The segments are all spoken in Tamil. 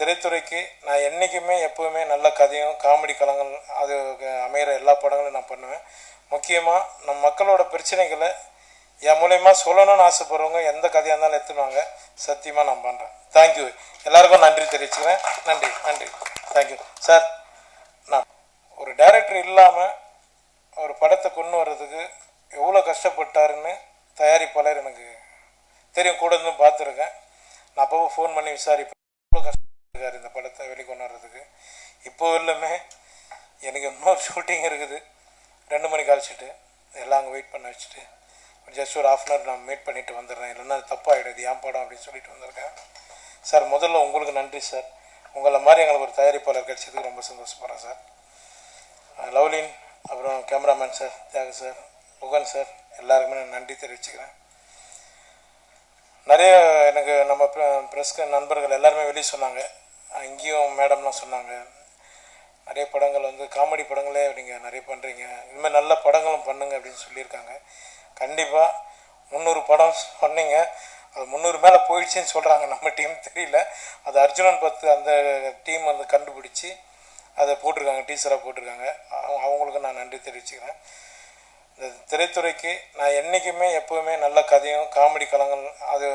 திரைத்துறைக்கு நான் என்றைக்குமே எப்போவுமே நல்ல கதையும் காமெடி களங்கள் அது அமைகிற எல்லா படங்களும் நான் பண்ணுவேன். முக்கியமாக நம் மக்களோட பிரச்சனைகளை என் மூலயமா சொல்லணும்னு ஆசைப்படுறவங்க எந்த கதையாக இருந்தாலும் எடுத்துடுவாங்க. சத்தியமாக நான் பண்ணுறேன். தேங்க்யூ. எல்லாருக்கும் நன்றி தெரிவிச்சுக்கிறேன். நன்றி நன்றி. Thank you sir. நான் ஒரு டைரக்டர் இல்லாமல் ஒரு படத்தை கொண்டு வர்றதுக்கு எவ்வளோ கஷ்டப்பட்டாருன்னு தயாரிப்பாளர் எனக்கு தெரியும், கூட இருந்து பார்த்துருக்கேன். நான் அப்போ ஃபோன் பண்ணி விசாரிப்பேன், எவ்வளோ கஷ்டப்பட்டுருக்காரு இந்த படத்தை வெளிக்கொண்டு வர்றதுக்கு. இப்போ இல்லைமே எனக்கு இன்னொரு ஷூட்டிங் இருக்குது, 2 மணிக்கு அழைச்சிட்டு எல்லாம் அங்கே வெயிட் பண்ண வச்சுட்டு ஜஸ்ட் ஒரு ½ நான் மீட் பண்ணிவிட்டு வந்துடுறேன், இல்லைன்னா அது தப்பாகிடுது என் படம் அப்படின்னு சொல்லிட்டு வந்திருக்கேன். சார் முதல்ல உங்களுக்கு நன்றி சார். உங்களை மாதிரி எங்களுக்கு ஒரு தயாரிப்பாளர் கிடைச்சதுக்கு ரொம்ப சந்தோஷப்படுறேன் சார். லவ்லின், அப்புறம் கேமராமேன் சார், தியாக சார், முகன் சார், எல்லாருக்குமே நான் நன்றி தெரிவிச்சுக்கிறேன். நிறைய எனக்கு நம்ம ப்ரெஸ்க்கு நண்பர்கள் எல்லாருமே வெளியே சொன்னாங்க, இங்கேயும் மேடம்லாம் சொன்னாங்க, நிறைய படங்கள் வந்து காமெடி படங்களே நீங்கள் நிறைய பண்ணுறீங்க, இனிமேல் நல்ல படங்களும் பண்ணுங்க அப்படின்னு சொல்லியிருக்காங்க. கண்டிப்பாக 300 படம் சொன்னீங்க, அது 300 மேலே போயிடுச்சுன்னு சொல்கிறாங்க. நம்ம டீம் தெரியல, அது அர்ஜுனன் 10 அந்த டீம் வந்து கண்டுபிடிச்சி அதை போட்டிருக்காங்க, டீச்சராக போட்டிருக்காங்க. அவங்களுக்கு நான் நன்றி தெரிவிச்சுக்கிறேன். இந்த திரைத்துறைக்கு நான் என்றைக்குமே எப்போவுமே நல்ல கதையும் காமெடி களங்கள் அது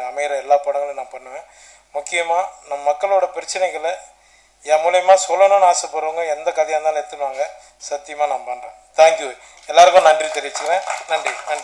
அமைகிற எல்லா படங்களும் நான் பண்ணுவேன். முக்கியமாக நம் மக்களோட பிரச்சனைகளை என் மூலயமா சொல்லணும்னு ஆசைப்படுறவங்க எந்த கதையாக இருந்தாலும் எடுத்துடுவாங்க. சத்தியமாக நான் பண்ணுறேன். தேங்க்யூ. எல்லாருக்கும் நன்றி தெரிவிச்சுக்கிறேன். நன்றி நன்றி.